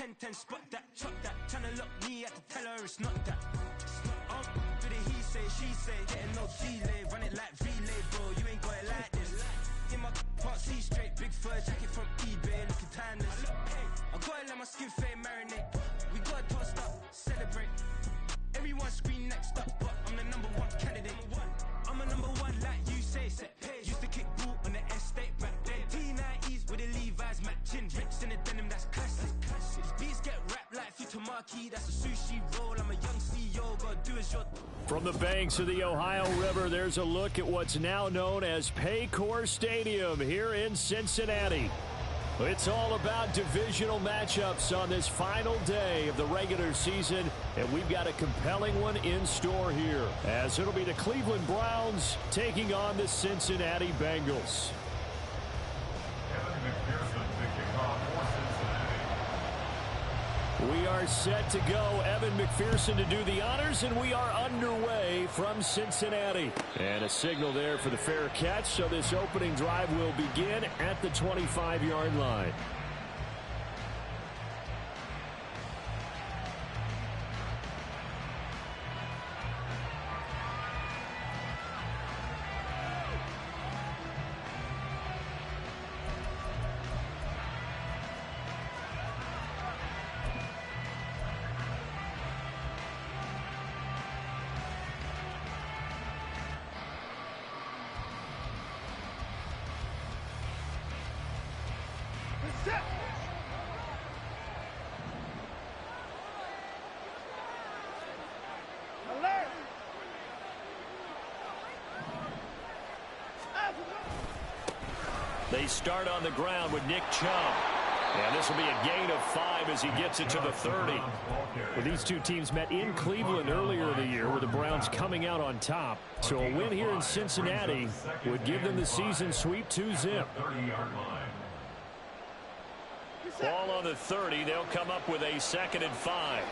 10-10, spot that, chop that. Tryna lock me, I had to tell her it's not that. Do the he say, she say, getting no delay. Run it like relay, bro, you ain't got it like this. In my can't see straight, big fur jacket from eBay, looking timeless. I gotta let my skin fade marinate. We gotta toast up, celebrate. Everyone scream next up, but I'm the #1 candidate. I'm a #1 like you say. Used to kick boot on the estate back then. T90s with the Levi's matching. Rips in the denim, that's classic. These beats get wrapped like Futamaki. That's a sushi roll. I'm a young CEO, gotta do as your... From the banks of the Ohio River, there's a look at what's now known as Paycor Stadium here in Cincinnati. It's all about divisional matchups on this final day of the regular season, and we've got a compelling one in store here, as it'll be the Cleveland Browns taking on the Cincinnati Bengals. We are set to go. Evan McPherson to do the honors, and we are underway from Cincinnati. And a signal there for the fair catch, so this opening drive will begin at the 25-yard line. They start on the ground with Nick Chubb. And this will be a gain of 5 as he gets it to the 30. Well, these two teams met in Cleveland earlier in the year with the Browns coming out on top. So a win here in Cincinnati would give them the season sweep 2-0. Ball on the 30. They'll come up with a 2nd and 5.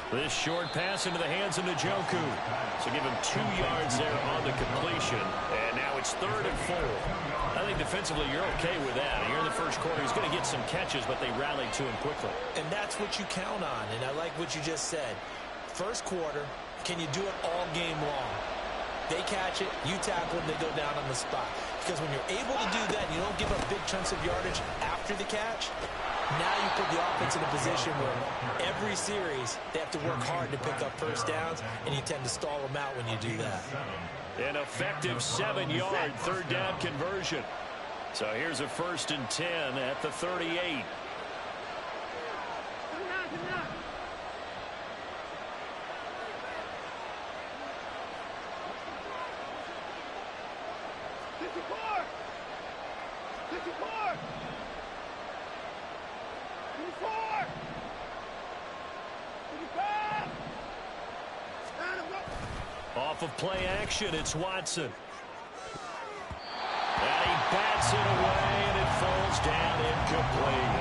This short pass into the hands of Njoku. So give him 2 yards there on the completion. And now it's 3rd and 4. I think defensively you're okay with that. Here in the first quarter, he's going to get some catches, but they rallied to him quickly. And that's what you count on. And I like what you just said. First quarter, can you do it all game long? They catch it, you tackle them, they go down on the spot. Because when you're able to do that and you don't give up big chunks of yardage after the catch, now you put the offense in a position where every series they have to work hard to pick up first downs, and you tend to stall them out when you do that. An effective 7-yard 3rd down conversion. So here's a 1st and 10 at the 38. Off of play action, it's Watson. And he bats it away, and it falls down incomplete.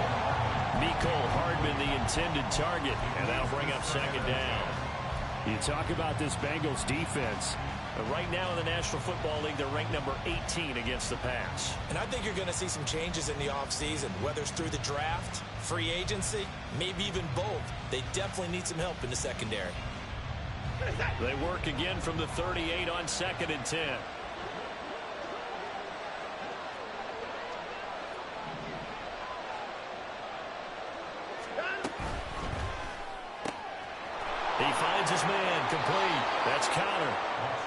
Mecole Hardman, the intended target, and that'll bring up 2nd down. You talk about this Bengals defense. Right now in the National Football League, they're ranked number 18 against the pass. And I think you're going to see some changes in the offseason, whether it's through the draft, free agency, maybe even both. They definitely need some help in the secondary. They work again from the 38 on 2nd and 10. He finds his man, complete. That's counter.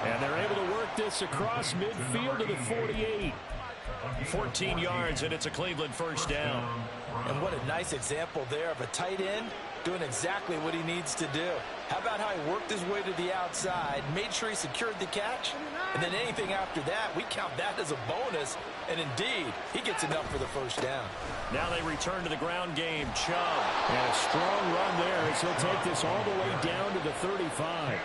And they're able to work this across midfield to the 48. 14 yards, and it's a Cleveland 1st down. And what a nice example there of a tight end doing exactly what he needs to do. How about how he worked his way to the outside, made sure he secured the catch, and then anything after that, we count that as a bonus. And indeed, he gets enough for the 1st down. Now they return to the ground game. Chubb. And a strong run there as he'll take this all the way down to the 35.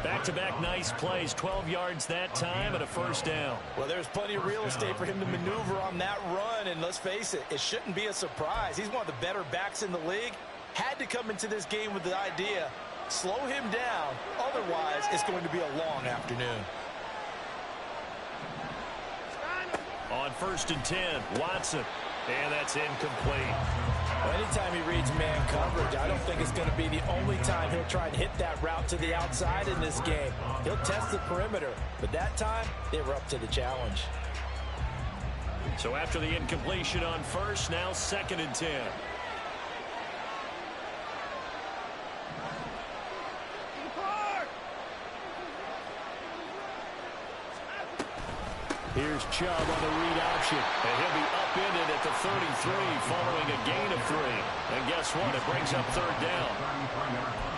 Back-to-back nice plays, 12 yards that time and a 1st down. Well, there's plenty of real estate for him to maneuver on that run, and let's face it, it shouldn't be a surprise. He's one of the better backs in the league. Had to come into this game with the idea Slow him down. Otherwise, it's going to be a long afternoon. On 1st and 10, Watson. And that's incomplete. Well, anytime he reads man coverage, I don't think it's going to be the only time he'll try and hit that route to the outside in this game. He'll test the perimeter, but that time, they were up to the challenge. So after the incompletion on 1st, now 2nd and 10. Here's Chubb on the read option, and he'll be upended at the 33 following a gain of 3. And guess what? It brings up 3rd down.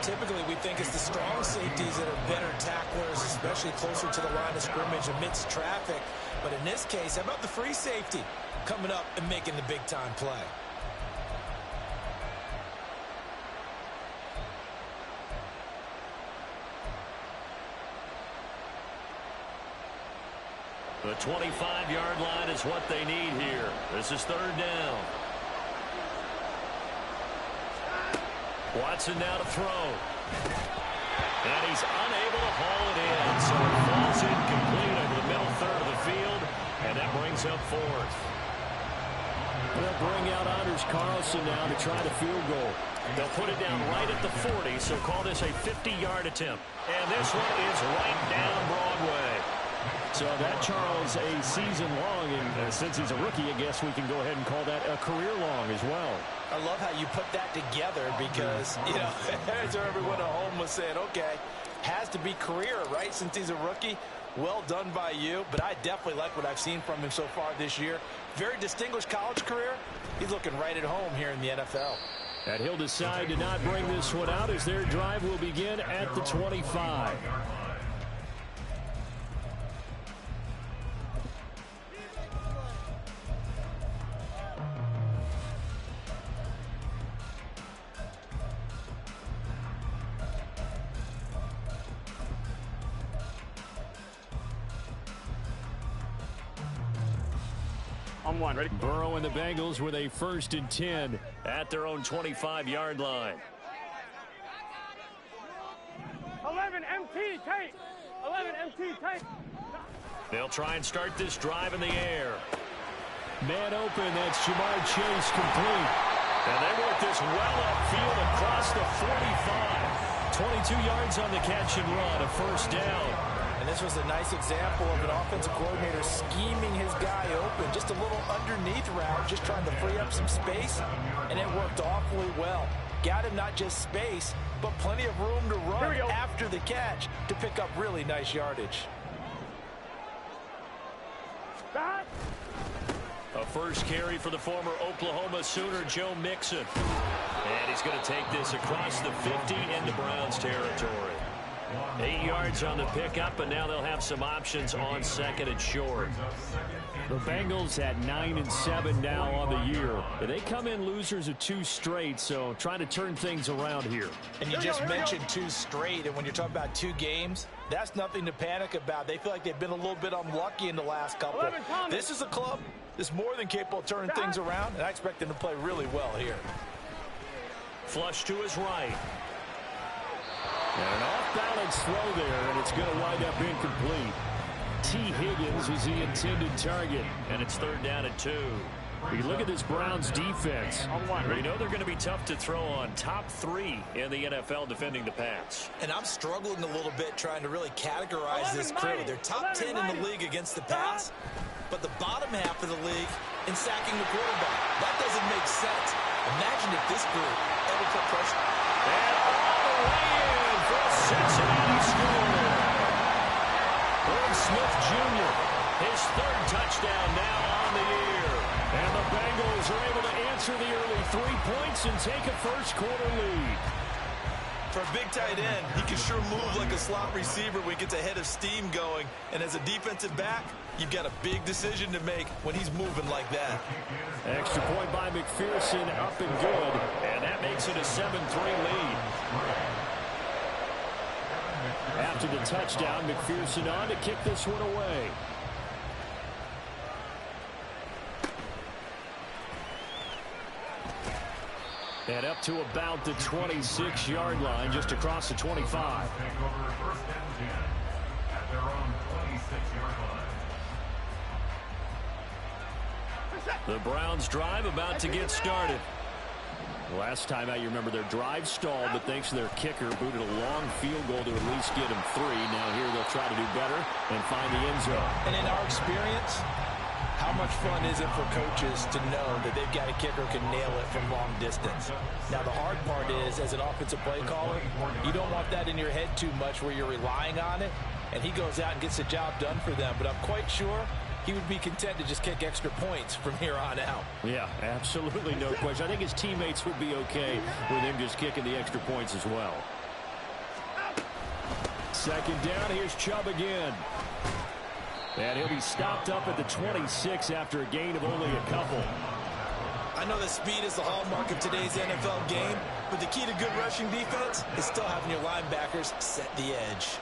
Typically, we think it's the strong safeties that are better tacklers, especially closer to the line of scrimmage amidst traffic. But in this case, how about the free safety coming up and making the big-time play? The 25-yard line is what they need here. This is 3rd down. Watson now to throw. And he's unable to haul it in. So it falls incomplete over the middle third of the field. And that brings up 4th. They'll bring out Anders Carlson now to try the field goal. They'll put it down right at the 40, so call this a 50-yard attempt. And this one is right down Broadway. So that, Charles, a season long, and since he's a rookie, I guess we can go ahead and call that a career long as well. I love how you put that together because, you know, as everyone at home was saying, okay, has to be career, right, since he's a rookie. Well done by you, but I definitely like what I've seen from him so far this year. Very distinguished college career. He's looking right at home here in the NFL. And he'll decide to not bring this one out as their drive will begin at the 25. On 1, ready? Burrow and the Bengals with a 1st and 10 at their own 25-yard line. 11 MT tight. 11 MT tight. They'll try and start this drive in the air. Man open, that's Jamar Chase complete. And they work this well upfield across the 45. 22 yards on the catch and run, a 1st down. And this was a nice example of an offensive coordinator scheming his guy open. Just a little underneath route, just trying to free up some space, and it worked awfully well. Got him not just space, but plenty of room to run after the catch to pick up really nice yardage. A 1st carry for the former Oklahoma Sooner, Joe Mixon. And he's going to take this across the 50 into Browns territory. 8 yards on the pickup, and now they'll have some options on 2nd and short. The Bengals at 9-7 now on the year. They come in losers of 2 straight, so trying to turn things around here. And you just mentioned 2 straight, and when you're talking about 2 games, that's nothing to panic about. They feel like they've been a little bit unlucky in the last couple. This is a club that's more than capable of turning things around, and I expect them to play really well here. Flush to his right. And an off-balance throw there, and it's going to wind up incomplete. T. Higgins is the intended target, and it's 3rd down and 2. You look at this Browns defense. You know they're going to be tough to throw on. Top 3 in the NFL defending the pass. And I'm struggling a little bit trying to really categorize this crew. They're top 10 in the league against the pass, but the bottom half of the league in sacking the quarterback. That doesn't make sense. Imagine if this group ever put pressure. And all the way in for a Cincinnati score. Irv Smith Jr., his 3rd touchdown now on the year. And the Bengals are able to answer the early 3 points and take a 1st quarter lead. For a big tight end, he can sure move like a slot receiver when he gets a head of steam going. And as a defensive back, you've got a big decision to make when he's moving like that. Extra point by McPherson, up and good. And that makes it a 7-3 lead. After the touchdown, McPherson on to kick this one away. And up to about the 26-yard line, just across the 25. The Browns drive about to get started. Last time out, you remember their drive stalled, but thanks to their kicker, booted a long field goal to at least get them 3. Now here they'll try to do better and find the end zone. And in our experience, how much fun is it for coaches to know that they've got a kicker who can nail it from long distance? Now, the hard part is, as an offensive play caller, you don't want that in your head too much where you're relying on it, and he goes out and gets the job done for them. But I'm quite sure he would be content to just kick extra points from here on out. Yeah, absolutely no question. I think his teammates would be okay with him just kicking the extra points as well. Second down, here's Chubb again. And he'll be stopped up at the 26 after a gain of only a couple. I know that speed is the hallmark of today's NFL game, but the key to good rushing defense is still having your linebackers set the edge.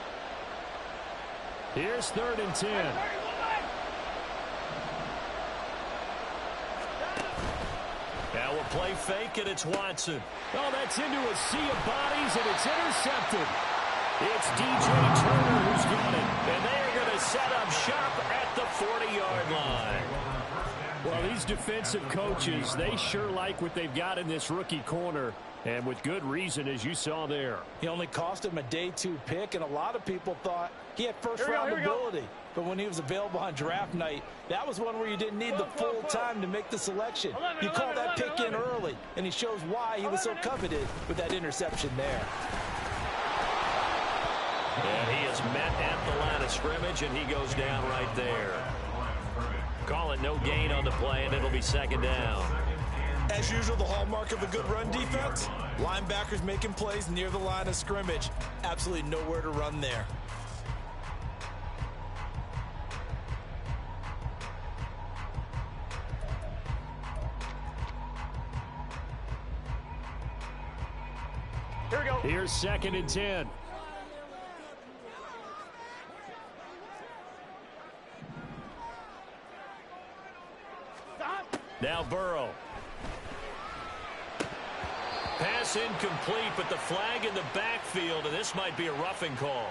Here's 3rd and 10. Now we'll play fake, and it's Watson. Oh, that's into a sea of bodies, and it's intercepted. It's DJ Turner who's got it, and they're going to set up shop at the 40-yard line. Well, these defensive coaches, they sure like what they've got in this rookie corner, and with good reason, as you saw there. He only cost him a day 2 pick, and a lot of people thought he had first-round ability. But when he was available on draft night, that was one where you didn't need the full time to make the selection. You call that pick in early, and he shows why he was so coveted with that interception there. And he is met at the line of scrimmage, and he goes down right there. Call it no gain on the play, and it'll be 2nd down. As usual, the hallmark of a good run defense, linebackers making plays near the line of scrimmage. Absolutely nowhere to run there. Here we go. Here's 2nd and 10. Stop. Now Burrow. Pass incomplete, but the flag in the backfield, and this might be a roughing call.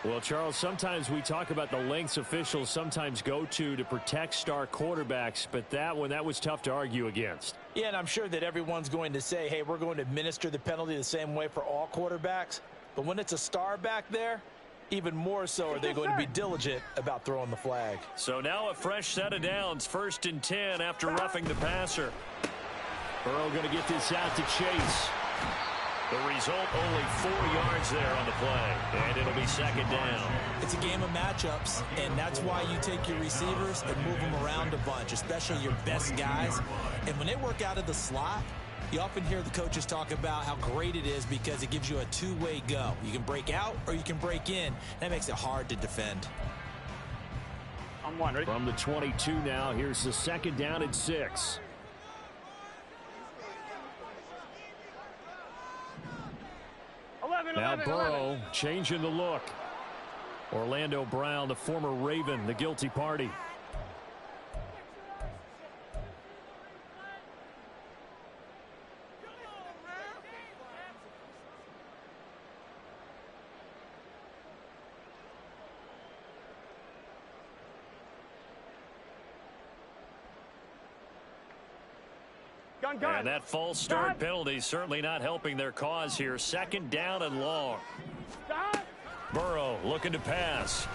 Well, Charles, sometimes we talk about the lengths officials sometimes go to protect star quarterbacks, but that was tough to argue against. Yeah, and I'm sure that everyone's going to say, hey, we're going to administer the penalty the same way for all quarterbacks. But when it's a star back there, even more so are they going to be diligent about throwing the flag. So now a fresh set of downs, 1st and 10 after roughing the passer. Burrow going to get this out to Chase. The result, only 4 yards there on the play, and it'll be 2nd down. It's a game of matchups, and that's why you take your receivers and move them around a bunch, especially your best guys. And when they work out of the slot, you often hear the coaches talk about how great it is because it gives you a two-way go. You can break out or you can break in. That makes it hard to defend. I'm one. Ready? From the 22 now, here's the 2nd down and 6. Now Burrow changing the look. Orlando Brown, the former Raven, the guilty party. And that false start penalty certainly not helping their cause here. 2nd down and long. Burrow looking to pass.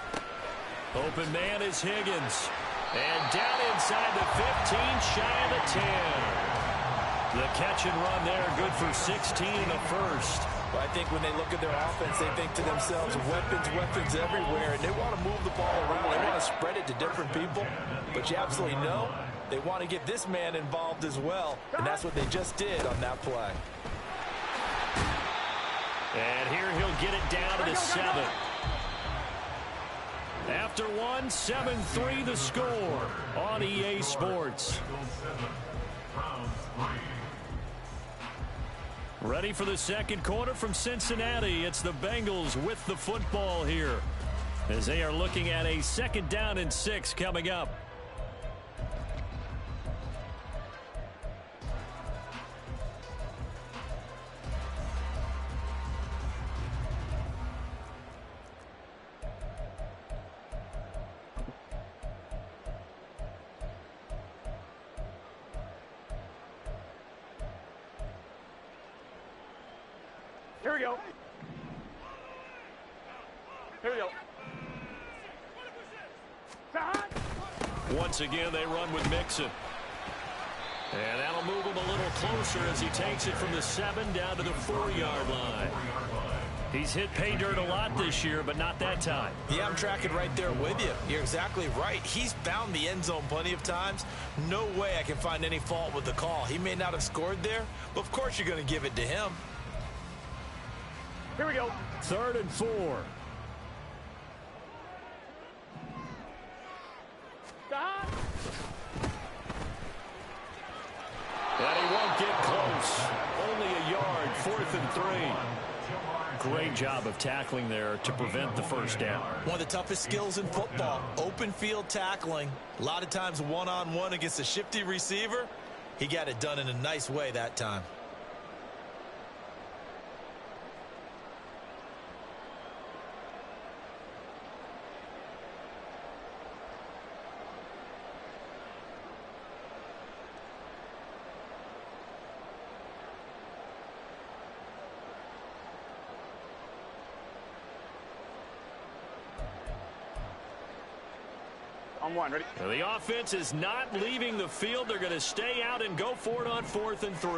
Open man is Higgins. And down inside the 15, shy of the 10. The catch and run there, good for 16 in the first. Well, I think when they look at their offense, they think to themselves, weapons everywhere, and they want to move the ball around. They want to spread it to different people, but you absolutely know they want to get this man involved as well, and that's what they just did on that play. And here he'll get it down to the 7. After 1, 7-3 the score on EA Sports. Ready for the 2nd quarter from Cincinnati. It's the Bengals with the football here as they are looking at a 2nd down and 6 coming up. Here we go. Here we go. Once again, they run with Mixon. And that'll move him a little closer as he takes it from the 7 down to the 4-yard line. He's hit pay dirt a lot this year, but not that time. Yeah, I'm tracking right there with you. You're exactly right. He's found the end zone plenty of times. No way I can find any fault with the call. He may not have scored there, but of course you're going to give it to him. Here we go. 3rd and 4. Stop. And he won't get close. Only a yard, 4th and 3. Great job of tackling there to prevent the first down. One of the toughest skills in football, open field tackling. A lot of times one-on-one against a shifty receiver. He got it done in a nice way that time. On one, ready? The offense is not leaving the field. They're going to stay out and go for it on 4th and 3.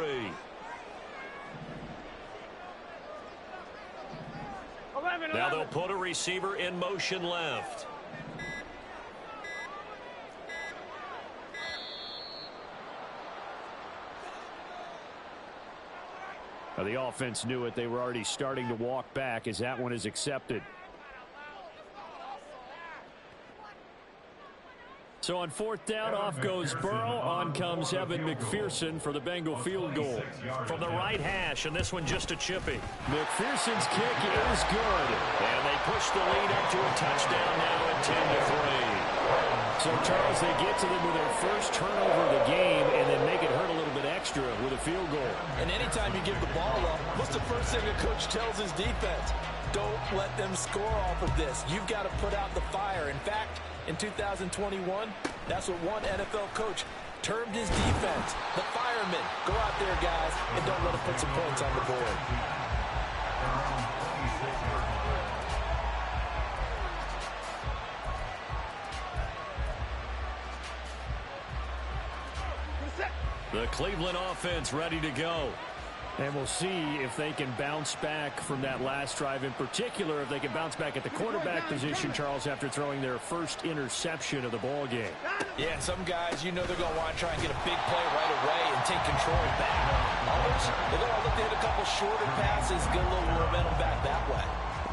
11. Now they'll put a receiver in motion left. Now the offense knew it. They were already starting to walk back as that one is accepted. So on 4th down, off goes Burrow. On comes Evan McPherson for the Bengal field goal. From the right hash, and this one just a chippy. McPherson's kick is good. And they push the lead up to a touchdown now at 10-3. So, Charles, they get to them with their first turnover of the game and then make it hurt a little bit extra with a field goal. And anytime you give the ball up, what's the first thing a coach tells his defense? Don't let them score off of this. You've got to put out the fire. In fact, in 2021, that's what one NFL coach termed his defense. The firemen. Go out there, guys, and don't let them put some points on the board. The Cleveland offense ready to go. And we'll see if they can bounce back from that last drive. In particular, if they can bounce back at the quarterback position, Charles, after throwing their first interception of the ball game. Yeah, some guys, you know they're going to want to try and get a big play right away and take control back. Others, they're going to look to hit a couple shorter passes, get a little momentum back that way.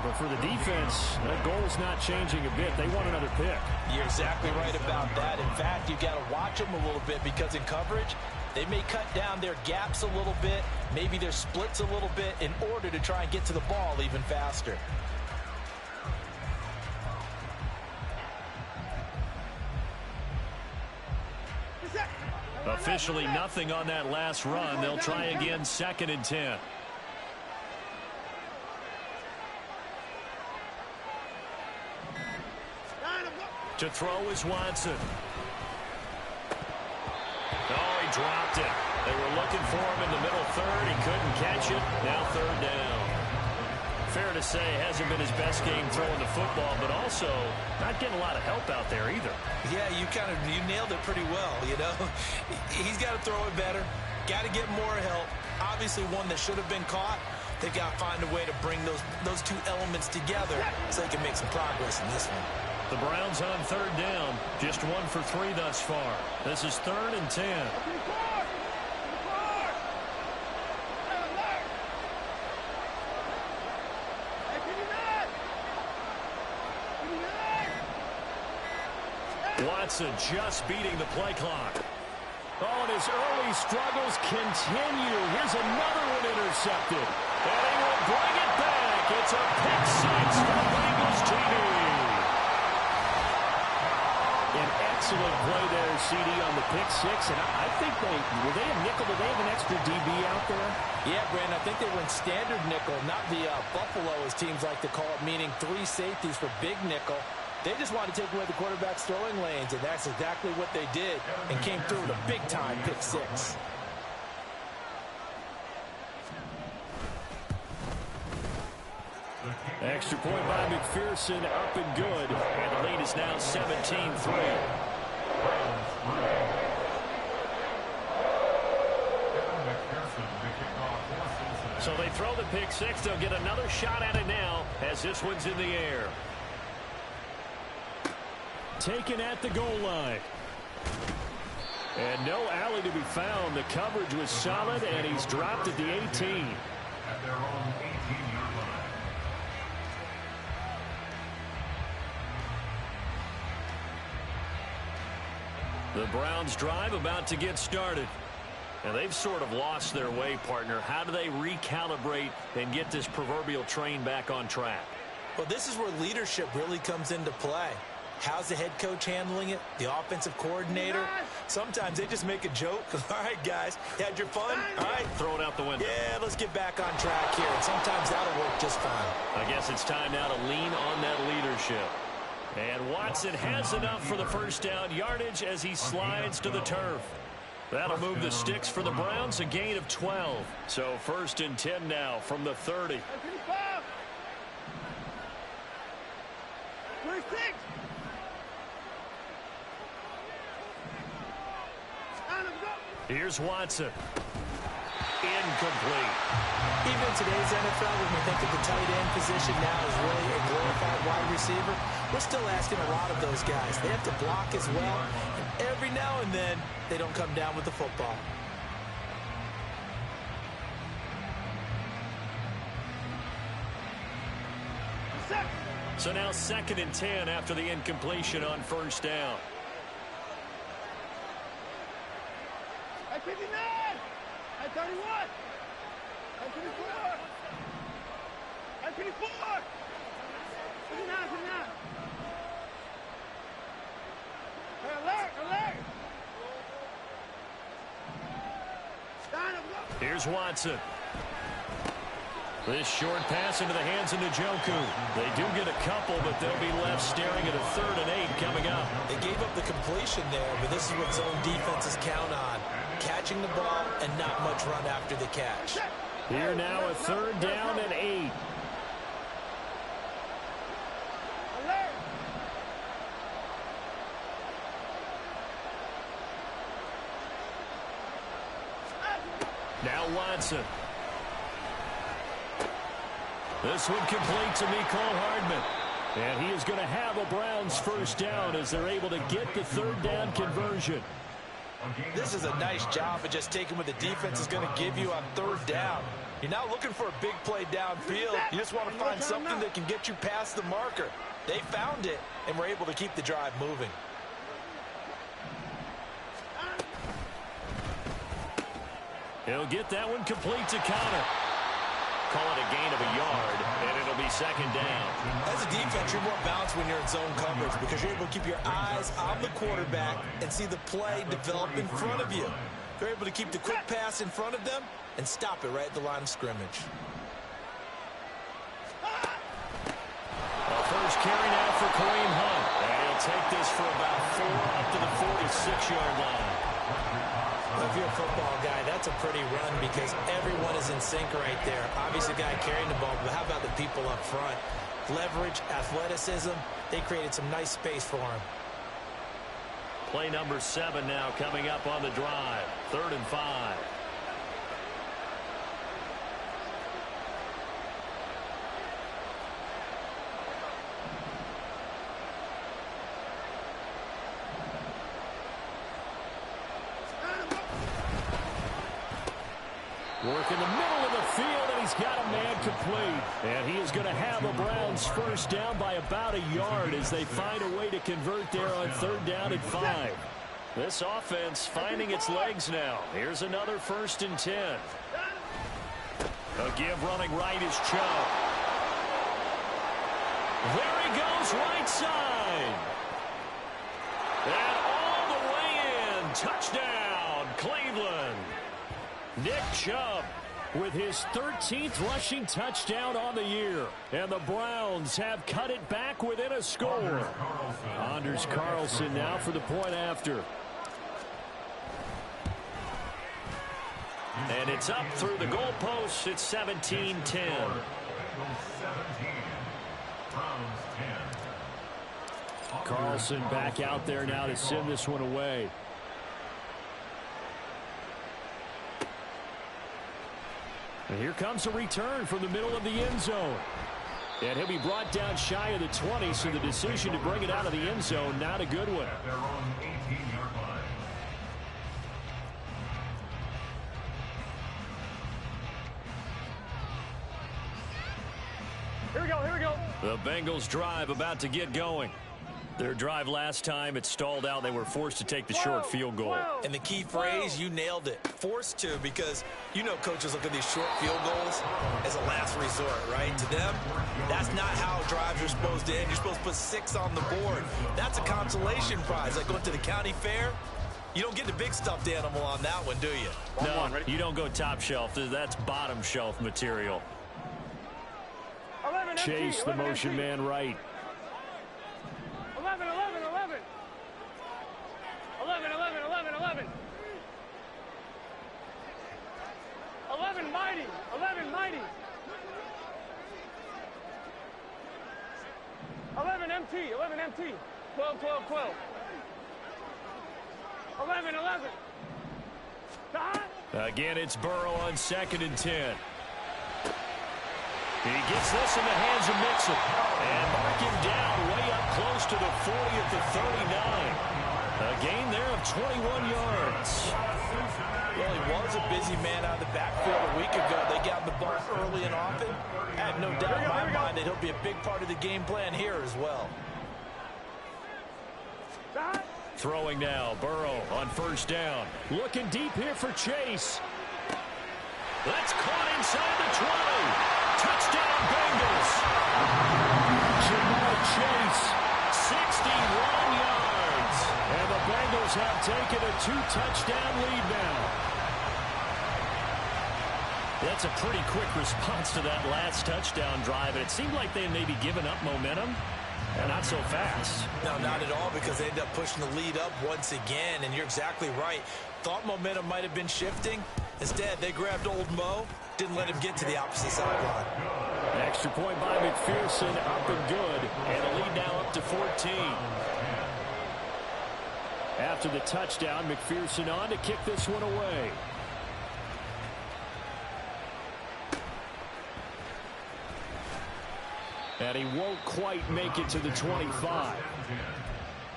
But for the defense, that goal's not changing a bit. They want another pick. You're exactly right about that. In fact, you've got to watch them a little bit because in coverage, they may cut down their gaps a little bit, maybe their splits a little bit in order to try and get to the ball even faster. Officially nothing on that last run. They'll try again 2nd and 10. To throw is Watson. Oh, he dropped it. They were looking for him in the middle 3rd. He couldn't catch it. Now 3rd down. Fair to say, hasn't been his best game throwing the football, but also not getting a lot of help out there either. Yeah, you nailed it pretty well, you know. He's got to throw it better. Got to get more help. Obviously one that should have been caught. They've got to find a way to bring those two elements together so they can make some progress in this one. The Browns on 3rd down. Just 1 for 3 thus far. This is 3rd and 10. Watson just beating the play clock. Oh, and his early struggles continue. Here's another one intercepted. And he will bring it back. It's a pick 6 for Bengals TD. An excellent play there, CD, on the pick 6. And I think were they a nickel? Did they have an extra DB out there? Yeah, Brandon, I think they were in standard nickel, not the Buffalo, as teams like to call it, meaning 3 safeties for big nickel. They just wanted to take away the quarterback's throwing lanes, and that's exactly what they did and came through with a big-time pick 6. Extra point by McPherson, up and good. And the lead is now 17-3. So they throw the pick six. They'll get another shot at it now as this one's in the air. Taken at the goal line. And no alley to be found. The coverage was solid, and he's dropped at the 18. At their own 18-yard line. The Browns drive about to get started. And they've sort of lost their way, partner. How do they recalibrate and get this proverbial train back on track? Well, this is where leadership really comes into play. How's the head coach handling it? The offensive coordinator? Sometimes they just make a joke. All right, guys, you had your fun? All right. Throw it out the window. Yeah, let's get back on track here. And sometimes that'll work just fine. I guess it's time now to lean on that leadership. And Watson has enough for the first down yardage as he slides to the turf. That'll move the sticks for the Browns, a gain of 12. So 1st and 10 now from the 30. Here's Watson. Incomplete. Even in today's NFL, when we think of the tight end position now as really a glorified wide receiver, we're still asking a lot of those guys. They have to block as well, and every now and then, they don't come down with the football. So now 2nd and 10 after the incompletion on 1st down. I 59, I 31, I 24, I 24, 59, 59. Hey, alert, alert. Here's Watson. This short pass into the hands of Njoku. They do get a couple, but they'll be left staring at a 3rd and 8 coming up. They gave up the completion there, but this is what zone defenses count on. Catching the ball and not much run after the catch. Here now a 3rd down and 8. Now Watson. This one complete to Mecole Hardman. And he is going to have a Browns 1st down as they're able to get the 3rd down conversion. This is a nice job of just taking what the defense is going to give you on 3rd down. You're not looking for a big play downfield. You just want to find something that can get you past the marker. They found it and were able to keep the drive moving. He'll get that one complete to Connor. Call it a gain of a yard, and it'll be 2nd down. As a defense, you're more balanced when you're in zone coverage because you're able to keep your eyes on the quarterback and see the play develop in front of you. They're able to keep the quick pass in front of them and stop it right at the line of scrimmage. A first carry now for Kareem Hunt. And he'll take this for about 4 up to the 46-yard line. Well, if you're a football guy, that's a pretty run because everyone is in sync right there. Obviously, the guy carrying the ball, but how about the people up front? Leverage, athleticism, they created some nice space for him. Play number 7 now coming up on the drive. 3rd and 5. Work in the middle of the field, and he's got a man complete. And he is going to have a Browns 1st down by about a yard as they find a way to convert there on 3rd down and 5. This offense finding its legs now. Here's another 1st and 10. A give running right is Chubb. There he goes, right side. And all the way in. Touchdown, Cleveland. Nick Chubb with his 13th rushing touchdown on the year. And the Browns have cut it back within a score. Anders Carlson now for the point after. And it's up through the goalposts. It's 17-10. Browns 10. Carlson back out there now to send this one away. And here comes a return from the middle of the end zone. And he'll be brought down shy of the 20, so the decision to bring it out of the end zone, not a good one. At their own 18-yard line. Here we go, here we go. The Bengals drive about to get going. Their drive last time, it stalled out. They were forced to take the short field goal. And the key phrase, you nailed it, forced to, because you know coaches look at these short field goals as a last resort, right? To them, that's not how drives are supposed to end. You're supposed to put 6 on the board. That's a consolation prize. Like going to the county fair, you don't get the big stuffed animal on that one, do you? No, you don't go top shelf. That's bottom shelf material. 11 Chase, MT, the 11 motion MT. man right. 11, 11, 11. 11, 11, 11, 11. 11 mighty, 11 mighty. 11 MT, 11 MT. 12, 12, 12. 11, 11. Again, it's Burrow on 2nd and 10. He gets this in the hands of Mixon. And mark him down way up close to the 40 at the 39. A gain there of 21 yards. Well, he was a busy man out of the backfield a week ago. They got the ball early and often. I have no doubt in my mind that he'll be a big part of the game plan here as well. Throwing now, Burrow on 1st down. Looking deep here for Chase. That's caught inside the 20. Touchdown, Bengals. Jamar Chase, 61 yards. And the Bengals have taken a 2-touchdown lead now. That's a pretty quick response to that last touchdown drive. And it seemed like they had maybe given up momentum. And not so fast. No, not at all, because they ended up pushing the lead up once again. And you're exactly right. Thought momentum might have been shifting. Instead, they grabbed old Mo. Didn't let him get to the opposite sideline. Extra point by McPherson, up and good. And a lead now up to 14. After the touchdown, McPherson on to kick this one away. And he won't quite make it to the 25.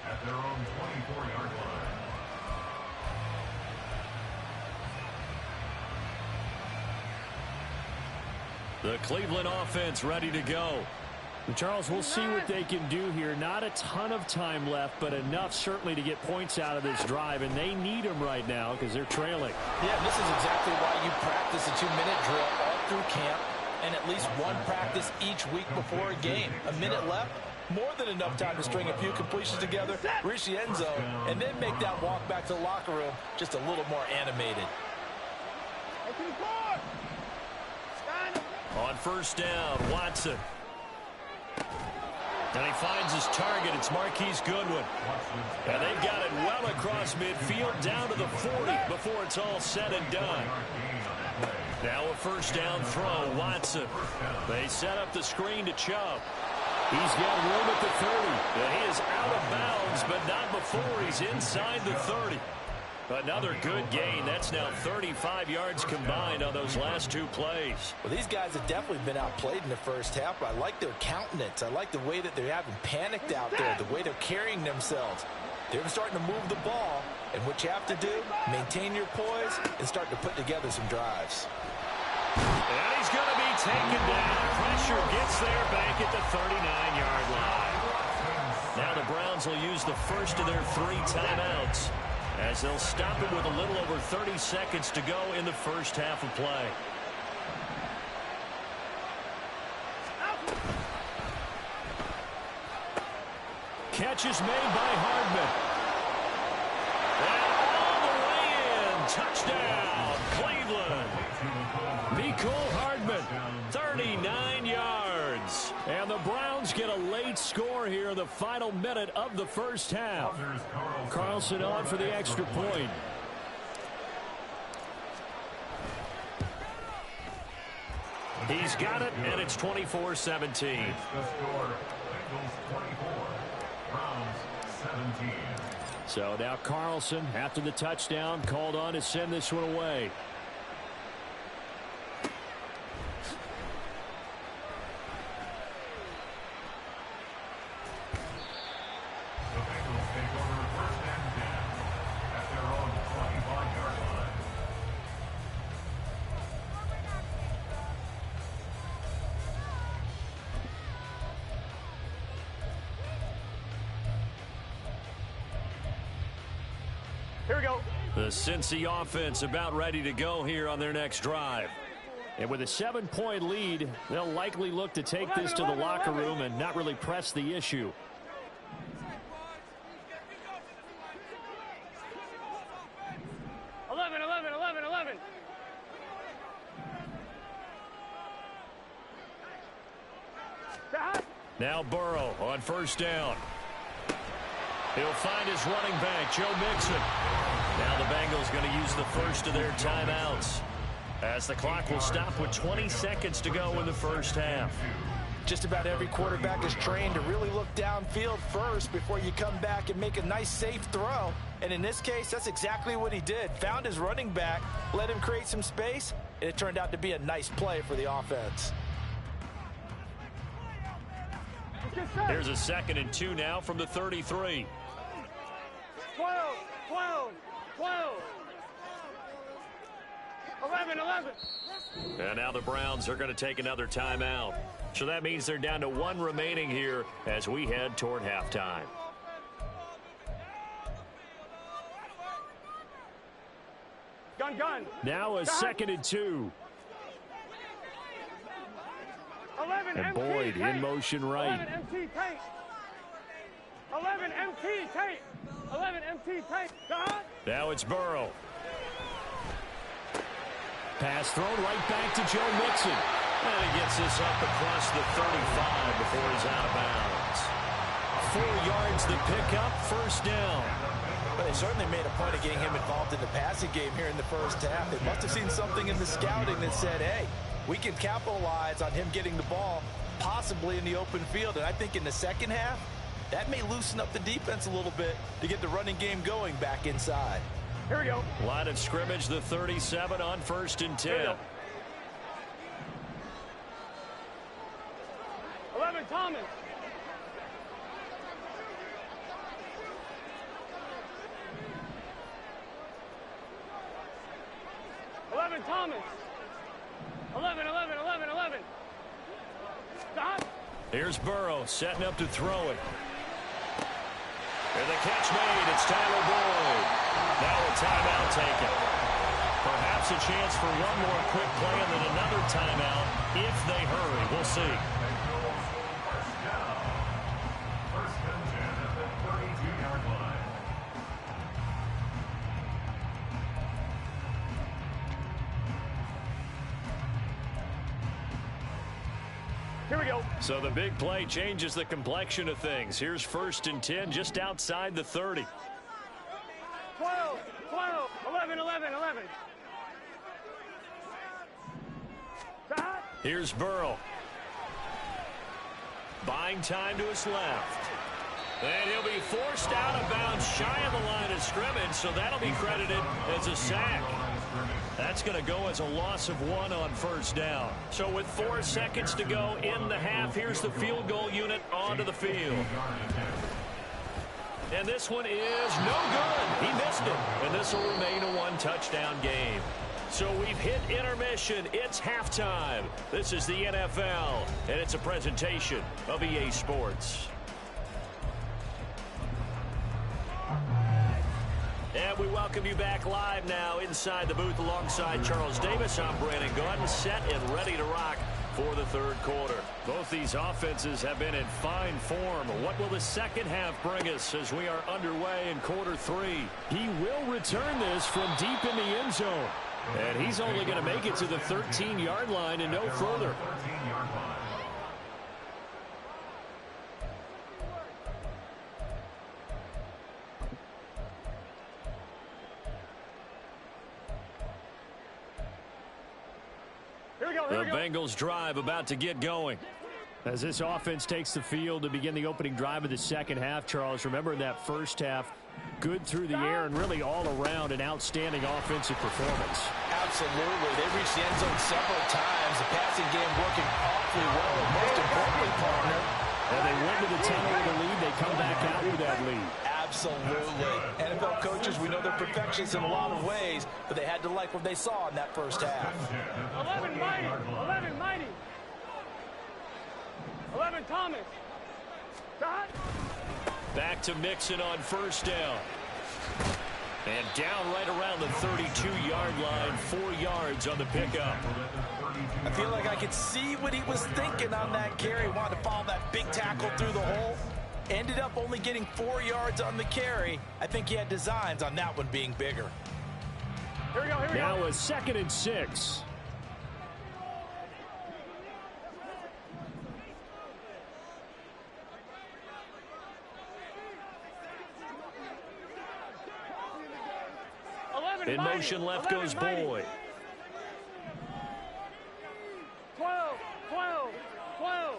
At their own 24-yard line. The Cleveland offense ready to go. And Charles, we'll see what they can do here. Not a ton of time left, but enough certainly to get points out of this drive. And they need them right now because they're trailing. Yeah, this is exactly why you practice a 2-minute drill all through camp. And at least one practice each week before a game. A minute left, more than enough time to string a few completions together, reach the end zone, and then make that walk back to the locker room just a little more animated. On 1st down, Watson. And he finds his target. It's Marquise Goodwin. And they've got it well across midfield down to the 40 before it's all said and done. Now a 1st down throw, Watson. They set up the screen to Chubb. He's got room at the 30. And he is out of bounds, but not before he's inside the 30. Another good gain. That's now 35 yards combined on those last 2 plays. Well, these guys have definitely been outplayed in the first half, but I like their countenance. I like the way that they haven't panicked out there, the way they're carrying themselves. They're starting to move the ball, and what you have to do, maintain your poise and start to put together some drives. And he's going to be taken down. Pressure gets there back at the 39-yard line. Now the Browns will use the first of their 3 timeouts as they'll stop it with a little over 30 seconds to go in the first half of play. Catch is made by Hardman. And all the way in. Touchdown, Cleveland. Mecole Hardman, 39 yards. And the Browns get a late score here in the final minute of the first half. Carlson on for the extra point. He's got it, and it's 24-17. The score, Bengals 24, Browns 17. So now Carlson, after the touchdown, called on to send this one away. The Bengals take over first and 10 at their own 25-yard line. Here we go. The Cincy offense about ready to go here on their next drive. And with a 7-point lead, they'll likely look to take this to the locker room and not really press the issue. Now Burrow on first down. He'll find his running back, Joe Mixon. Now the Bengals going to use the first of their timeouts, as the clock will stop with 20 seconds to go in the first half. Just about every quarterback is trained to really look downfield first before you come back and make a nice, safe throw. And in this case, that's exactly what he did. Found his running back, let him create some space, and it turned out to be a nice play for the offense. Here's a 2nd and 2 now from the 33. 12, 11. And now the Browns are going to take another timeout. So that means they're down to 1 remaining here as we head toward halftime. Gun. Now a 2nd and 2. 11 And MT Boyd tape. in motion right. 11 MT tape. 11 MT tape. 11 MT tape. God. Now it's Burrow. Pass thrown right back to Joe Mixon. And he gets this up across the 35 before he's out of bounds. 4 yards the pickup, first down. But they certainly made a point of getting him involved in the passing game here in the first half. They must have seen something in the scouting that said, hey, we can capitalize on him getting the ball possibly in the open field. And I think in the second half, that may loosen up the defense a little bit to get the running game going back inside. Here we go. Line of scrimmage, the 37 on 1st and 10. 11 Thomas. Thomas. 11. Stop. Here's Burrow setting up to throw it. And the catch made. It's Tyler Boyd. Now a timeout taken. Perhaps a chance for one more quick play and then another timeout if they hurry. We'll see. First and 10 at the 32-yard line. Here we go. So the big play changes the complexion of things. Here's 1st and 10 just outside the 30. 12, 11. Stop. Here's Burrow. Buying time to his left. And he'll be forced out of bounds shy of the line of scrimmage, so that'll be credited as a sack. That's going to go as a loss of 1 on first down. So with 4 seconds to go in the half, here's the field goal unit onto the field. And this one is no good. He missed it. And this will remain a 1-touchdown game. So we've hit intermission. It's halftime. This is the NFL, and it's a presentation of EA Sports. And we welcome you back live now inside the booth alongside Charles Davis. I'm Brandon Gaudin, set and ready to rock for the third quarter. Both these offenses have been in fine form. What will the second half bring us as we are underway in quarter 3? He will return this from deep in the end zone. And he's only going to make it to the 13-yard line and no further. 13-yard line. The Bengals drive about to get going. As this offense takes the field to begin the opening drive of the second half, Charles, remember in that first half, good through the air and really all around an outstanding offensive performance. Absolutely. They reached the end zone several times. The passing game working awfully well. And most importantly, partner, and they went to the tunnel with a lead. They come back out with that lead. Absolutely. NFL coaches, we know they're perfectionists in a lot of ways, but they had to like what they saw in that first half. 11 Mighty. 11 Mighty. 11 Thomas. Dot. Back to Mixon on first down. And down right around the 32-yard line, 4 yards on the pickup. I feel like I could see what he was thinking on that carry. Wanted to follow that big tackle through the hole. Ended up only getting 4 yards on the carry. I think he had designs on that one being bigger. Here we go, here we now go. a 2nd and 6. In motion, left goes Boyd. 12, 12, 12.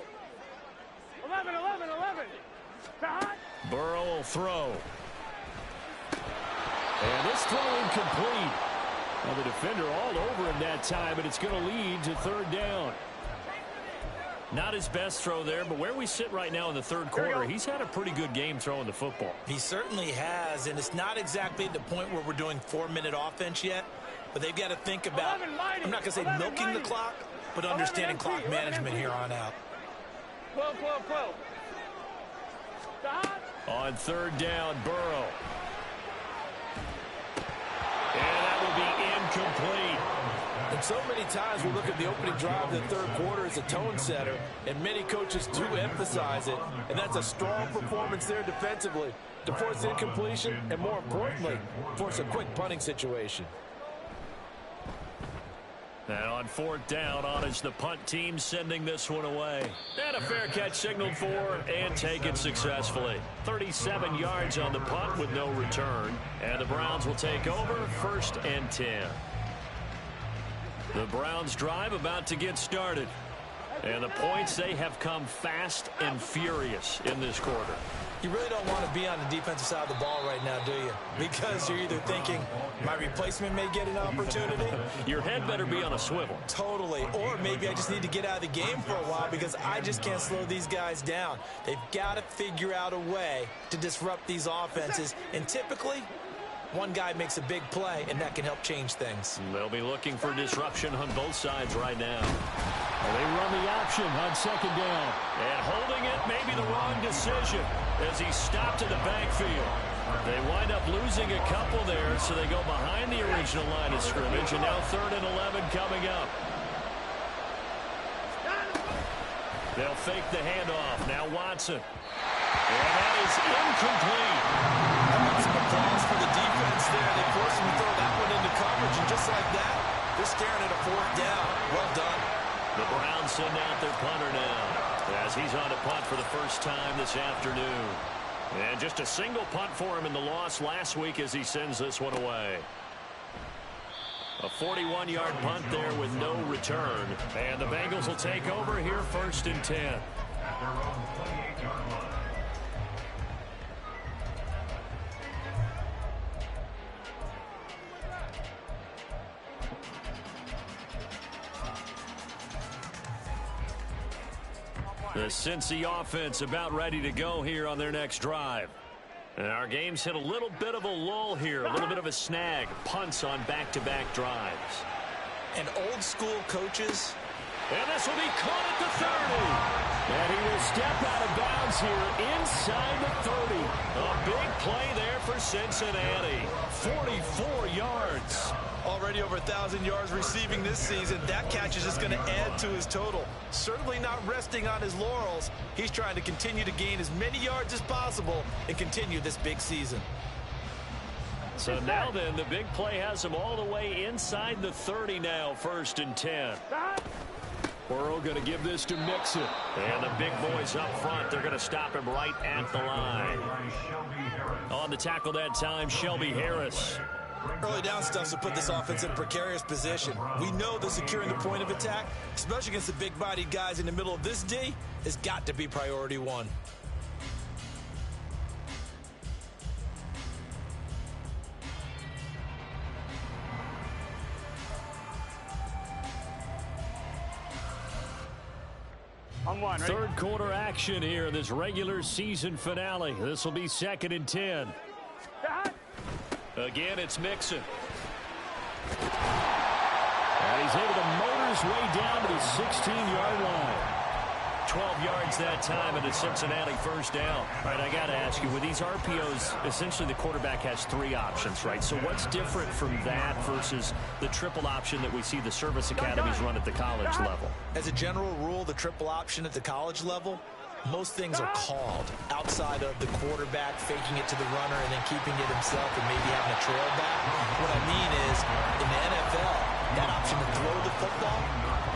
11, 11, 11. Burrow will throw. And this throw incomplete. Now the defender all over him that time, but it's going to lead to 3rd down. Not his best throw there, but where we sit right now in the 3rd quarter, he's had a pretty good game throwing the football. He certainly has, and it's not exactly at the point where we're doing 4-minute offense yet, but they've got to think about, I'm not going to say milking the clock, but understanding clock management here on out. 12, 12, 12. On 3rd down, Burrow. And that will be incomplete. And so many times we look at the opening drive of the 3rd quarter as a tone setter, and many coaches do emphasize it, and that's a strong performance there defensively to force incompletion and, more importantly, force a quick punting situation. And on 4th down, on is the punt team sending this one away. And a fair catch signaled for and taken successfully. 37 yards on the punt with no return. And the Browns will take over 1st and 10. The Browns drive about to get started. And the points, they have come fast and furious in this quarter. You really don't want to be on the defensive side of the ball right now, do you? Because you're either thinking, my replacement may get an opportunity. Your head better be on a swivel. Totally. Or maybe I just need to get out of the game for a while because I just can't slow these guys down. They've got to figure out a way to disrupt these offenses. And typically, one guy makes a big play, and that can help change things. They'll be looking for disruption on both sides right now. They run the option on 2nd down. And holding it may be the wrong decision as he stopped in the backfield. They wind up losing a couple there, so they go behind the original line of scrimmage, and now 3rd and 11 coming up. They'll fake the handoff. Now Watson. And that is incomplete. How about some applause for the defense there? They forced him to throw that one into coverage, and just like that, they're staring at a 4th down. Well done. The Browns send out their punter now as he's on to punt for the first time this afternoon. And just a single punt for him in the loss last week as he sends this one away. A 41-yard punt there with no return. And the Bengals will take over here 1st and 10. At their own 28-yard line. The Cincy offense about ready to go here on their next drive. And our game's hit a little bit of a lull here, a little bit of a snag. Punts on back-to-back drives. And old school coaches. And this will be caught at the 30. And he will step out of bounds here inside the 30. A big play there for Cincinnati. 44 yards. Already over 1,000 yards receiving this season. That catch is just going to add to his total. Certainly not resting on his laurels. He's trying to continue to gain as many yards as possible and continue this big season. So now then, the big play has him all the way inside the 30 now, 1st and 10. Burrow going to give this to Mixon. And the big boys up front, they're going to stop him right at the line. On the tackle that time, Shelby Harris. Early down stuff to put this offense in a precarious position. We know that securing the point of attack, especially against the big-bodied guys in the middle of this D, has got to be priority one. On one, ready? Third quarter action here in this regular season finale. This will be 2nd and 10. Again, it's Mixon. And he's able to motor his way down to the 16-yard line. 12 yards that time and a Cincinnati first down. All right, I got to ask you, with these RPOs, essentially the quarterback has 3 options, right? So what's different from that versus the triple option that we see the service academies run at the college level? As a general rule, the triple option at the college level, most things are called outside of the quarterback faking it to the runner and then keeping it himself and maybe having a trail back. What I mean is, in the NFL, that option to throw the football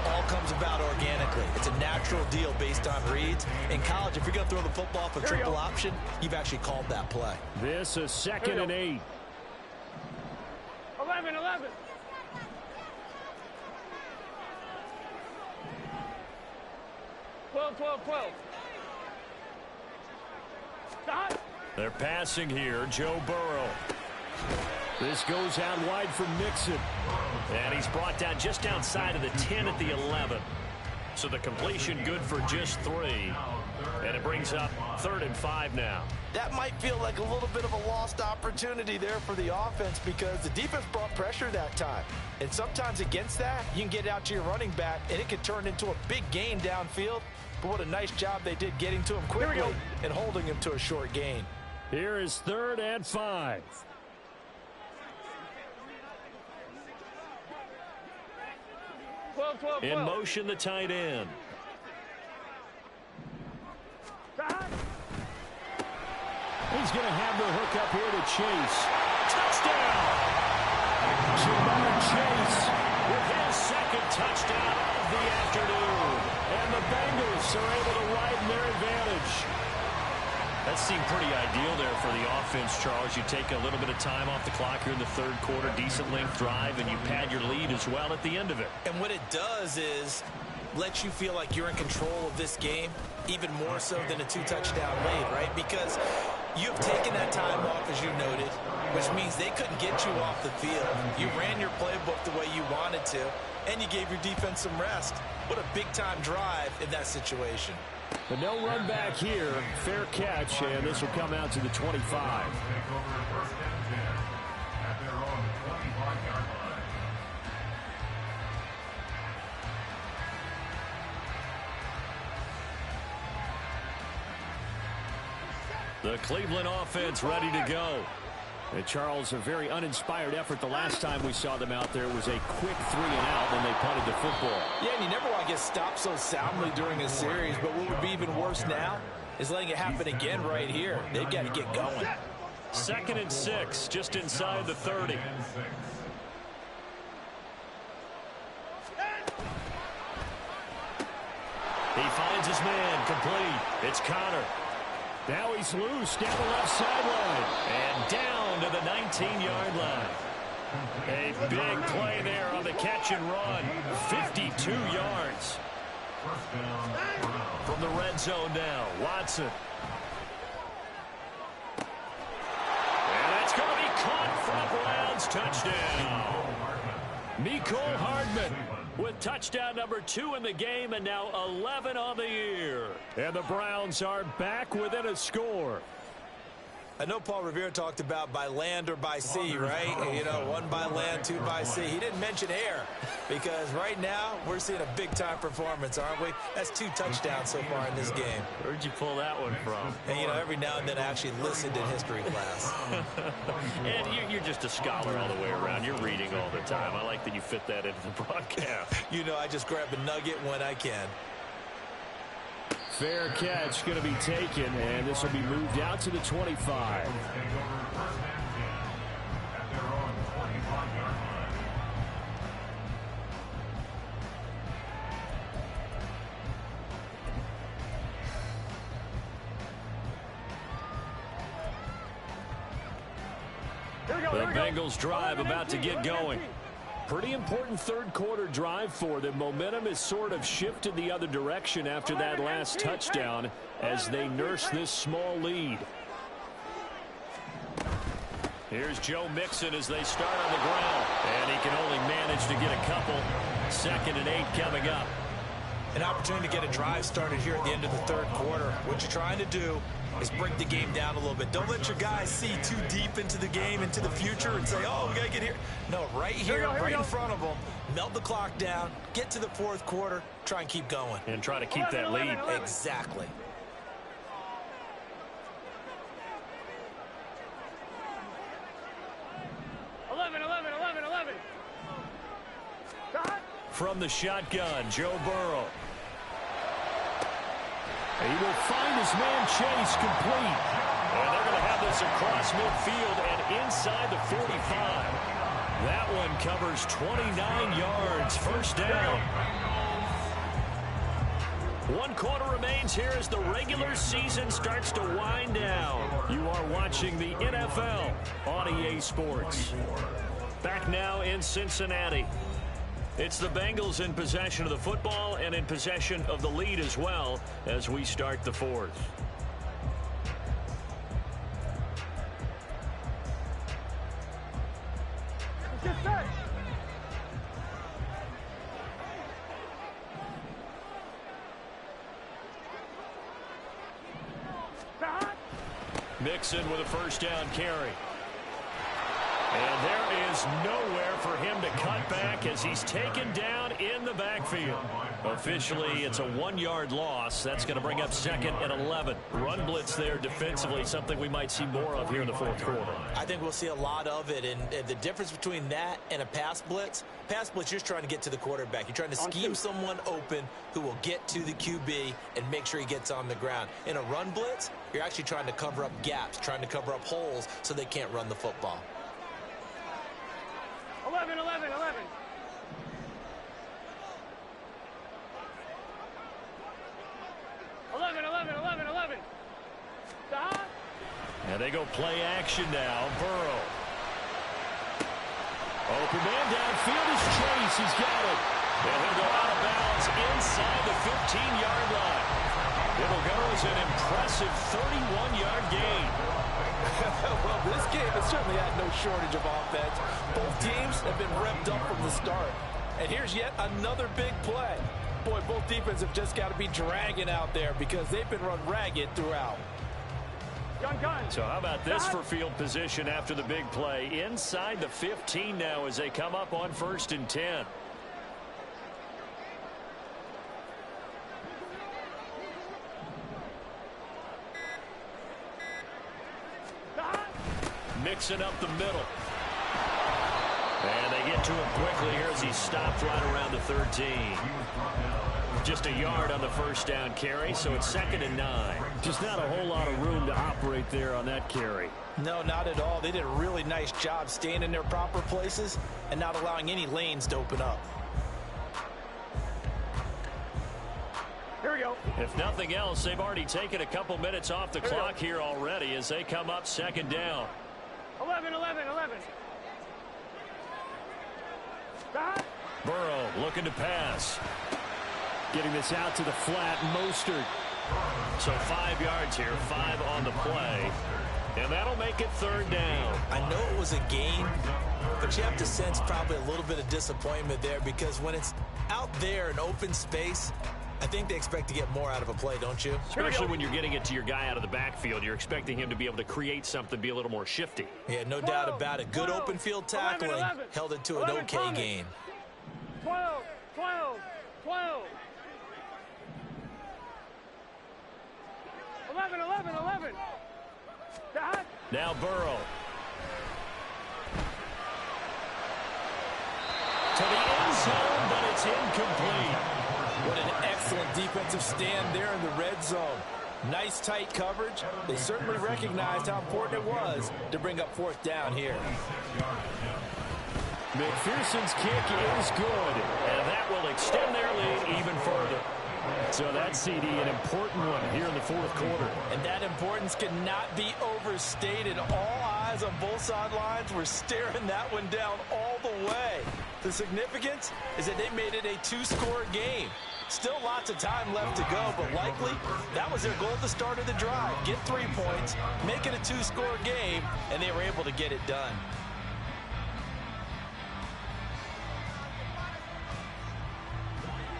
all comes about organically. It's a natural deal based on reads. In college, if you're going to throw the football for triple option, you've actually called that play. This is 2nd and 8. 11. 12. Stop. They're passing here. Joe Burrow. This goes out wide for Mixon. And he's brought down just outside of the 10 at the 11. So the completion good for just 3. And it brings up 3rd and 5 now. That might feel like a little bit of a lost opportunity there for the offense because the defense brought pressure that time. And sometimes against that, you can get out to your running back, and it can turn into a big gain downfield. But what a nice job they did getting to him quickly and holding him to a short gain. Here is 3rd and 5. 12. In motion, the tight end. He's going to have the hook up here to Chase. Touchdown! Jamar Chase with his 2nd touchdown of the afternoon. And the Bengals are able to widen their advantage. That seemed pretty ideal there for the offense, Charles. You take a little bit of time off the clock here in the 3rd quarter, decent length drive, and you pad your lead as well at the end of it. And what it does is let you feel like you're in control of this game, even more so than a 2-touchdown lead, right? Because you've taken that time off, as you noted, which means they couldn't get you off the field. You ran your playbook the way you wanted to, and you gave your defense some rest. What a big-time drive in that situation. But no run back here. Fair catch, and this will come out to the 25. Take over 1st and 10 at their own 25-yard line. The Cleveland offense ready to go. And Charles, a very uninspired effort the last time we saw them out there. It was a quick 3-and-out when they punted the football. Yeah, and you never want to get stopped so soundly during a series, but what would be even worse now is letting it happen again right here. They've got to get going. 2nd and 6, just inside the 30. He finds his man, complete. It's Connor. Now he's loose down the left sideline. And down to the 19-yard line. A big play there on the catch and run. 52 yards. From the red zone now, Watson. And that's going to be caught from Browns. Touchdown. Mecole Hardman with touchdown number 2 in the game, and now 11 on the year. And the Browns are back within a score. I know Paul Revere talked about by land or by sea, right? You know, 1 by land, 2 by sea. He didn't mention air because right now we're seeing a big-time performance, aren't we? That's 2 touchdowns so far in this game. Where'd you pull that one from? And, you know, every now and then I actually listened in history class. And you're just a scholar all the way around. You're reading all the time. I like that you fit that into the broadcast. You know, I just grab a nugget when I can. Fair catch going to be taken, and this will be moved out to the 25. Take over 1st and 10 at their own 25-yard line. The Bengals drive about to get going. Pretty important third quarter drive for them. Momentum has sort of shifted the other direction after that last touchdown as they nurse this small lead. Here's Joe Mixon as they start on the ground. And he can only manage to get a couple. 2nd and 8 coming up. An opportunity to get a drive started here at the end of the third quarter. What you're trying to do is break the game down a little bit. Don't let your guys see too deep into the game, into the future, and say, oh, we got to get here. No, right here, right in front of them. Melt the clock down, get to the fourth quarter, try and keep going. And try to keep that lead. Exactly. From the shotgun, Joe Burrow. He will find his man Chase complete. And they're going to have this across midfield and inside the 45. That one covers 29 yards. First down. 1 quarter remains here as the regular season starts to wind down. You are watching the NFL on EA Sports. Back now in Cincinnati. It's the Bengals in possession of the football and in possession of the lead as well as we start the fourth. Mixon with a first down carry. And there is nowhere for him to cut back as he's taken down in the backfield. Officially, it's a 1-yard loss. That's going to bring up 2nd and 11. Run blitz there defensively, something we might see more of here in the fourth quarter. I think we'll see a lot of it. And the difference between that and a pass blitz, you're just trying to get to the quarterback. You're trying to scheme someone open who will get to the QB and make sure he gets on the ground. In a run blitz, you're actually trying to cover up gaps, trying to cover up holes so they can't run the football. 11. 11. Stop. And they go play action now. Burrow. Open man downfield is Chase. He's got it. And he'll go out of bounds inside the 15-yard line. It'll go as an impressive 31-yard gain. Well, this game has certainly had no shortage of offense. Both teams have been revved up from the start. And here's yet another big play. Boy, both defenses have just got to be dragging out there because they've been run ragged throughout. So how about this for field position after the big play? Inside the 15 now as they come up on 1st and 10. Mixing up the middle. And they get to him quickly here as he stopped right around the 13. Just a yard on the first down carry, so it's 2nd and 9. Just not a whole lot of room to operate there on that carry. No, not at all. They did a really nice job staying in their proper places and not allowing any lanes to open up. Here we go. If nothing else, they've already taken a couple minutes off the clock here already as they come up 2nd down. 11. Stop. Burrow looking to pass. Getting this out to the flat, Mostert. So 5 yards here, 5 on the play. And that'll make it 3rd down. I know it was a gain, but you have to sense probably a little bit of disappointment there because when it's out there in open space, I think they expect to get more out of a play, don't you? Especially when you're getting it to your guy out of the backfield. You're expecting him to be able to create something, be a little more shifty. Yeah, no doubt about it. Good open field tackling, 11. held it to an okay gain. 12. 11. Stop. Now Burrow. To the end zone, but it's incomplete. What an excellent defensive stand there in the red zone. Nice tight coverage. They certainly recognized how important it was to bring up 4th down here. McPherson's kick is good, and that will extend their lead even further. So that CD, an important one here in the fourth quarter. And that importance cannot be overstated. All eyes on both sidelines were staring that one down all the way. The significance is that they made it a two-score game. Still lots of time left to go, but likely that was their goal at the start of the drive. Get 3 points, make it a two-score game, and they were able to get it done.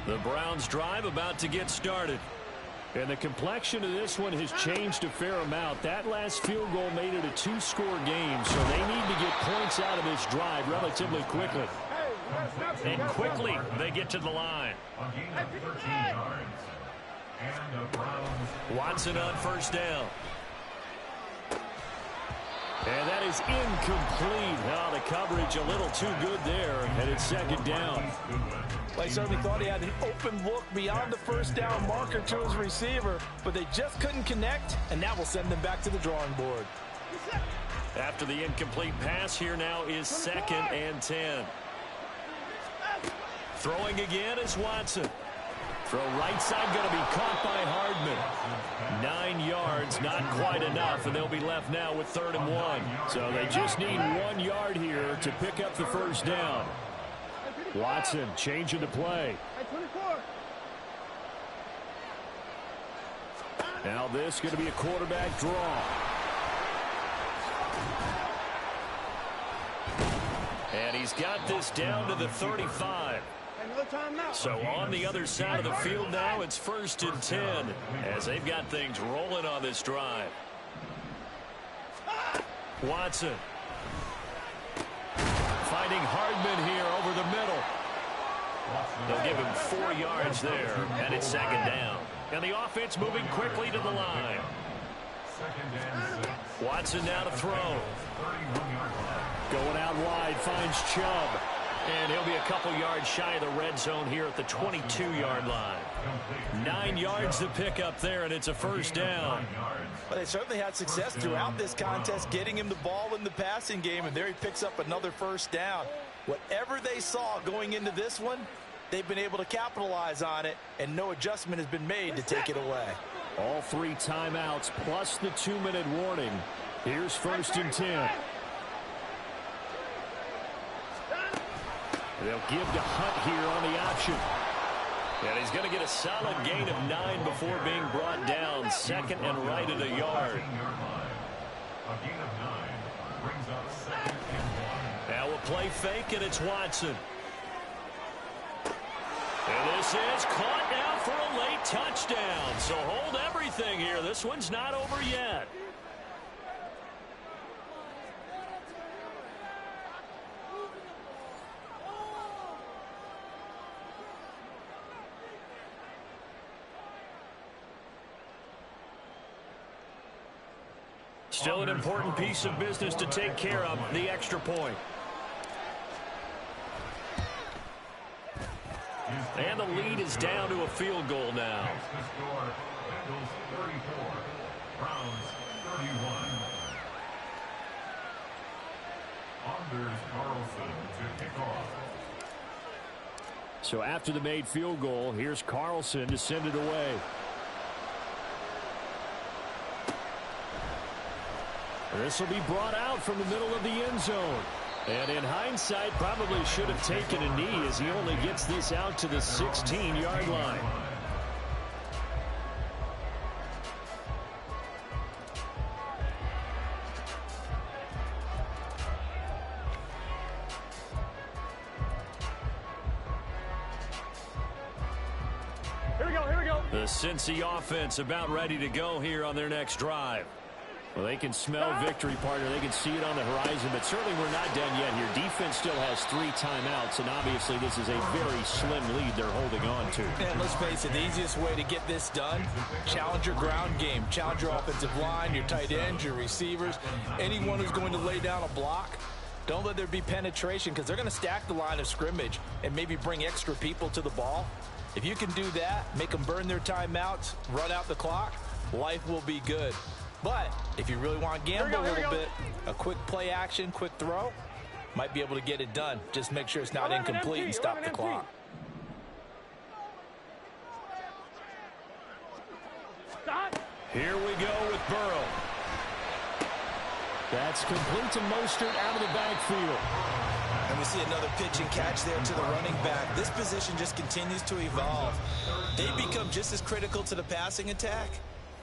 The Browns' drive about to get started. And the complexion of this one has changed a fair amount. That last field goal made it a two-score game, so they need to get points out of this drive relatively quickly. And quickly, they get to the line. A gain of 13 yards. And the Browns. Watson on first down. And that is incomplete. Now the coverage a little too good there, and it's second down. Well, he certainly thought he had an open look beyond the first down marker to his receiver, but they just couldn't connect, and that will send them back to the drawing board. After the incomplete pass, here now is 2nd and 10. Throwing again is Watson. Throw right side going to be caught by Hardman. 9 yards, not quite enough, and they'll be left now with 3rd and 1. So they just need 1 yard here to pick up the first down. Watson changing the play. Now this is going to be a quarterback draw. And he's got this down to the 35. So on the other side of the field now, it's 1st and 10 as they've got things rolling on this drive. Watson finding Hardman here over the middle. They'll give him 4 yards there, and it's 2nd down. And the offense moving quickly to the line. Watson now to throw. Going out wide, finds Chubb. And he'll be a couple yards shy of the red zone here at the 22-yard line. 9 yards to pick up there, and it's a first down. Well, they certainly had success throughout this contest, getting him the ball in the passing game, and there he picks up another first down. Whatever they saw going into this one, they've been able to capitalize on it, and no adjustment has been made to take it away. All 3 timeouts plus the 2-minute warning. Here's 1st and 10. They'll give to Hunt here on the option. And he's going to get a solid gain of 9 before being brought down. 2nd and right at a yard. A gain of 9 brings up 2nd and 1. Now we'll play fake, and it's Watson. And this is caught now for a late touchdown. So hold everything here. This one's not over yet. Still an important piece of business to take care of, the extra point. And the lead is down to a field goal now. The score, Bengals 34, Browns 31. Anders Carlson to kick off. So after the made field goal, here's Carlson to send it away. This will be brought out from the middle of the end zone. And in hindsight, probably should have taken a knee as he only gets this out to the 16-yard line. Here we go. The Cincy offense about ready to go here on their next drive. Well, they can smell victory, partner. They can see it on the horizon, but certainly we're not done yet here. Defense still has 3 timeouts, and obviously this is a very slim lead they're holding on to. And let's face it, the easiest way to get this done, challenge your ground game. Challenge your offensive line, your tight ends, your receivers, anyone who's going to lay down a block. Don't let there be penetration because they're going to stack the line of scrimmage and maybe bring extra people to the ball. If you can do that, make them burn their timeouts, run out the clock, life will be good. But if you really want to gamble a little bit, a quick play action, quick throw, might be able to get it done. Just make sure it's not incomplete and stop the clock. Here we go with Burrow. That's complete to Mostert out of the backfield. And we see another pitch and catch there to the running back. This position just continues to evolve. They become just as critical to the passing attack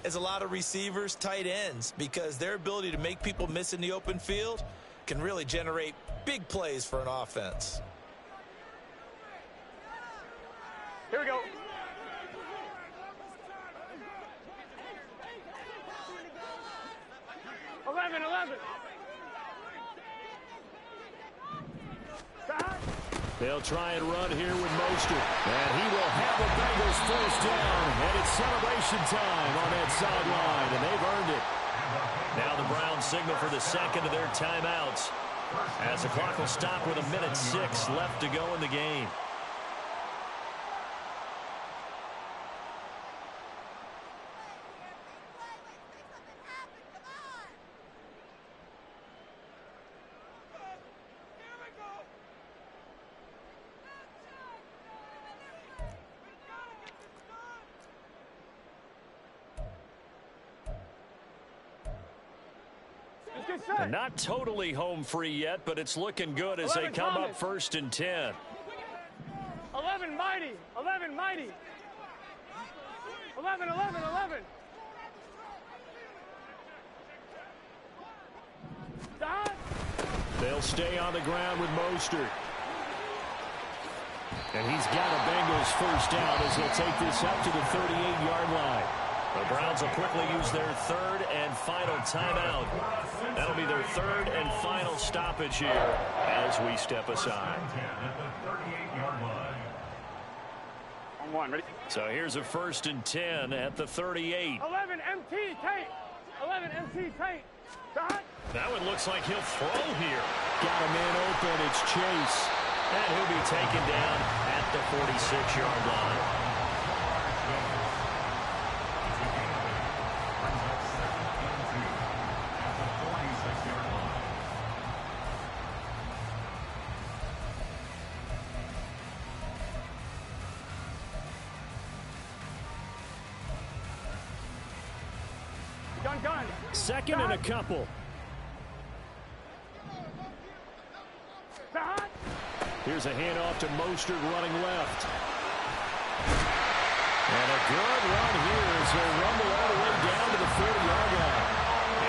as a lot of receivers, tight ends, because their ability to make people miss in the open field can really generate big plays for an offense. Here we go. Eleven. They'll try and run here with Mostert. And he will have the Bengals first down. And it's celebration time on that sideline. And they've earned it. Now the Browns signal for the second of their timeouts, as the clock will stop with 1:06 left to go in the game. And not totally home free yet, but it's looking good as they come up 1st and 10. 11 mighty. 11 mighty. 11. Dot. They'll stay on the ground with Mostert. And he's got a Bengals first down as they'll take this up to the 38-yard line. The Browns will quickly use their third and final timeout. That'll be their third and final stoppage here as we step aside. On one, ready? So here's a 1st and 10 at the 38. 11 MT tape. 11 MT tape. Dot. That one looks like he'll throw here. Got a man open. It's Chase. And he'll be taken down at the 46-yard line. Gun. Second and a couple. Dot. Here's a handoff to Mostert running left. And a good run here as they rumble all the way down to the 40-yard line.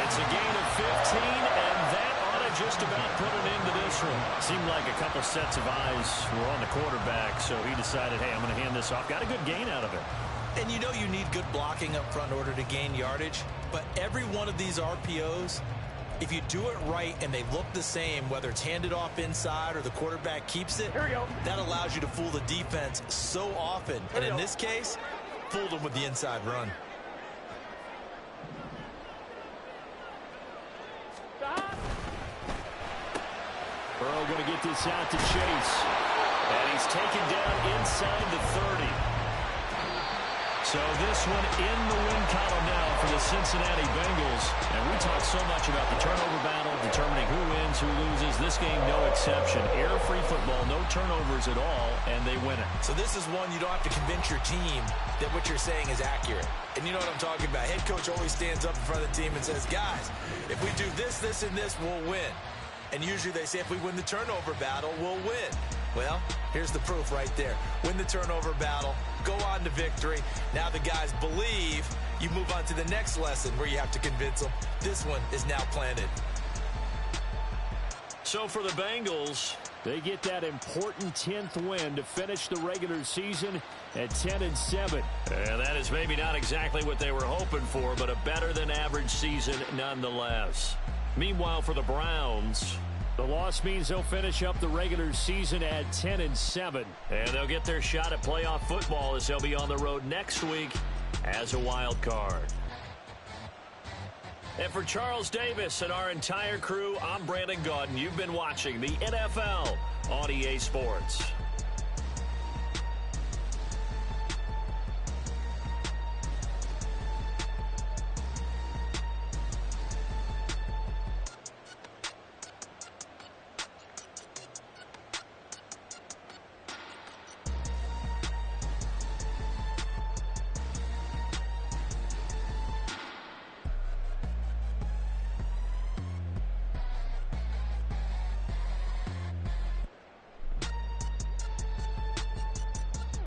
It's a gain of 15, and that ought to just about put an end to this one. Seemed like a couple sets of eyes were on the quarterback, so he decided, hey, I'm going to hand this off. Got a good gain out of it. And you know you need good blocking up front in order to gain yardage, but every one of these RPOs, if you do it right and they look the same, whether it's handed off inside or the quarterback keeps it, Here we go. that allows you to fool the defense so often. And in this case, fooled them with the inside run. Burrow going to get this out to Chase. And he's taken down inside the 30. So this one in the win column now for the Cincinnati Bengals. And we talk so much about the turnover battle, determining who wins, who loses. This game, no exception. Error-free football, no turnovers at all, and they win it. So this is one you don't have to convince your team that what you're saying is accurate. And you know what I'm talking about. Head coach always stands up in front of the team and says, guys, if we do this, this, and this, we'll win. And usually they say if we win the turnover battle, we'll win. Well, here's the proof right there. Win the turnover battle, go on to victory. Now the guys believe. You move on to the next lesson where you have to convince them. This one is now planted. So for the Bengals, they get that important 10th win to finish the regular season at 10-7. And that is maybe not exactly what they were hoping for, but a better than average season nonetheless. Meanwhile, for the Browns, the loss means they'll finish up the regular season at 10-7. And they'll get their shot at playoff football as they'll be on the road next week as a wild card. And for Charles Davis and our entire crew, I'm Brandon Gaudin. You've been watching the NFL on EA Sports.